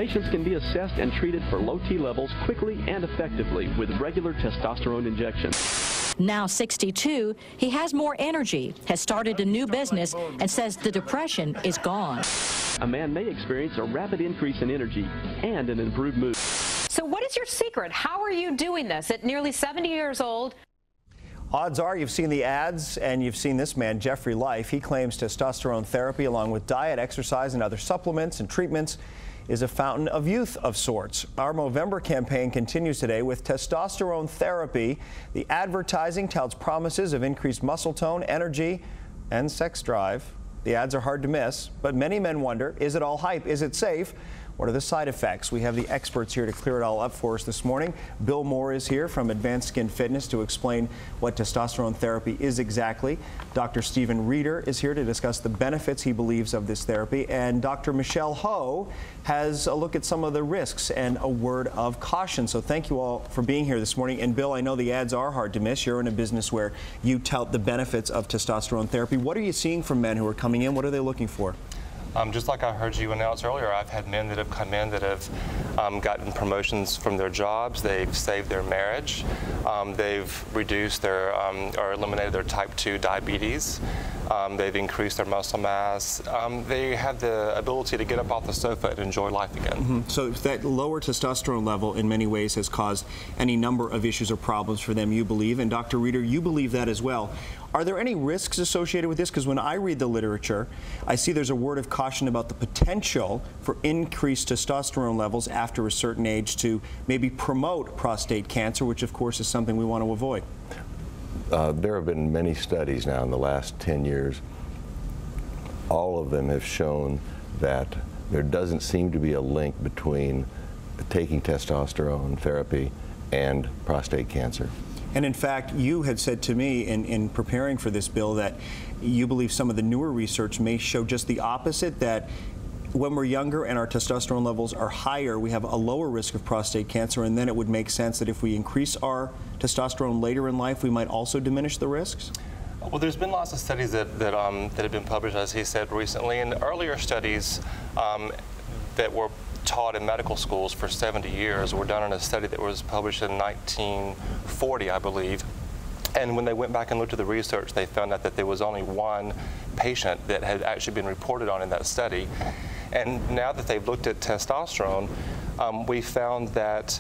Patients can be assessed and treated for low T levels quickly and effectively with regular testosterone injections. Now 62, he has more energy, has started a new business, and says the depression is gone. A man may experience a rapid increase in energy and an improved mood. So what is your secret? How are you doing this at nearly 70 years old? Odds are you've seen the ads and you've seen this man, Jeffrey Life. He claims testosterone therapy, along with diet, exercise, and other supplements and treatments, is a fountain of youth of sorts. Our Movember campaign continues today with testosterone therapy. The advertising touts promises of increased muscle tone, energy, and sex drive. The ads are hard to miss, but many men wonder, is it all hype? Is it safe? What are the side effects? We have the experts here to clear it all up for us this morning. Bill Moore is here from Advanced Skin Fitness to explain what testosterone therapy is exactly. Dr. Stephen Reeder is here to discuss the benefits he believes of this therapy. And Dr. Michelle Ho has a look at some of the risks and a word of caution. So thank you all for being here this morning. And Bill, I know the ads are hard to miss. You're in a business where you tout the benefits of testosterone therapy. What are you seeing from men who are coming in? What are they looking for? Just like I heard you announce earlier, I've had men that have come in that have gotten promotions from their jobs. They've saved their marriage. They've reduced their or eliminated their type 2 diabetes. They've increased their muscle mass. They have the ability to get up off the sofa and enjoy life again. So that lower testosterone level in many ways has caused any number of issues or problems for them, you believe. And Dr. Reeder, you believe that as well. Are there any risks associated with this? Because when I read the literature, I see there's a word of caution about the potential for increased testosterone levels after a certain age to maybe promote prostate cancer, which of course is something we want to avoid. There have been many studies now in the last 10 years. All of them have shown that there doesn't seem to be a link between taking testosterone therapy and prostate cancer. And in fact, you had said to me in preparing for this bill that you believe some of the newer research may show just the opposite, that when we're younger and our testosterone levels are higher, we have a lower risk of prostate cancer, and then it would make sense that if we increase our testosterone later in life, we might also diminish the risks? Well, there's been lots of studies that have been published, as he said recently, and earlier studies that were taught in medical schools for 70 years were done in a study that was published in 1940, I believe. And when they went back and looked at the research, they found out that there was only one patient that had actually been reported on in that study. And now that they've looked at testosterone, we found that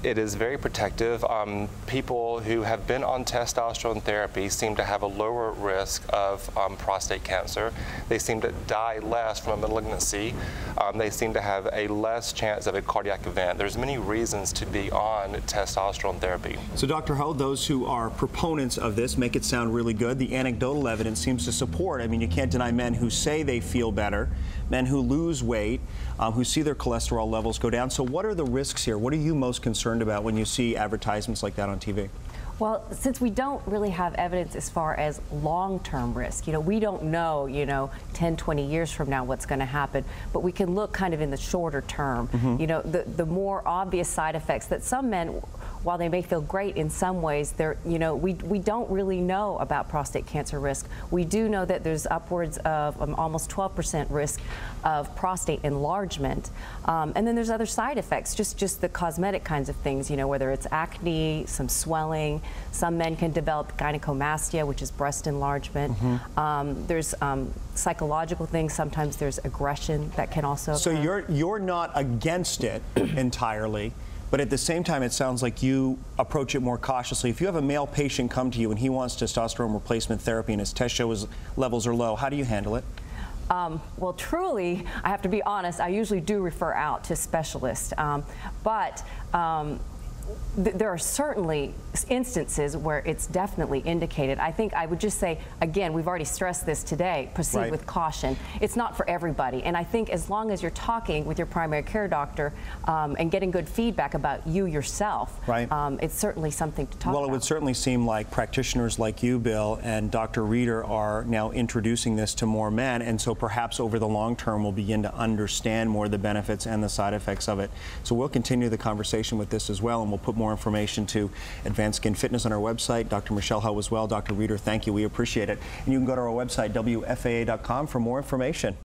it is very protective. People who have been on testosterone therapy seem to have a lower risk of prostate cancer. They seem to die less from a malignancy. They seem to have a less chance of a cardiac event. There's many reasons to be on testosterone therapy. So Dr. Ho, those who are proponents of this make it sound really good. The anecdotal evidence seems to support. I mean, you can't deny men who say they feel better, men who lose weight, who see their cholesterol levels go down. So what are the risks here? What are you most concerned about when you see advertisements like that on TV? Well, since we don't really have evidence as far as long-term risk, we don't know, 10, 20 years from now what's going to happen, but we can look kind of in the shorter term. The more obvious side effects that some men, while they may feel great in some ways, we don't really know about prostate cancer risk. We do know that there's upwards of almost 12% risk of prostate enlargement. And then there's other side effects, just the cosmetic kinds of things, whether it's acne, some swelling. Some men can develop gynecomastia, which is breast enlargement. There's psychological things. Sometimes there's aggression that can also So you're not against it entirely, but at the same time, it sounds like you approach it more cautiously. If you have a male patient come to you and he wants testosterone replacement therapy and his test shows levels are low, how do you handle it? Well, truly, I have to be honest, I usually do refer out to specialists, but there are certainly instances where it's definitely indicated. I think I would just say, again, we've already stressed this today, proceed with caution. It's not for everybody. And I think as long as you're talking with your primary care doctor and getting good feedback about you yourself, it's certainly something to talk about. Well, it would certainly seem like practitioners like you, Bill, and Dr. Reeder are now introducing this to more men, and so perhaps over the long term we'll begin to understand more the benefits and the side effects of it. So we'll continue the conversation with this as well, and we'll put more information to Advanced Skin Fitness on our website. Dr. Michelle Ho as well. Dr. Reeder, thank you. We appreciate it. And you can go to our website, WFAA.com, for more information.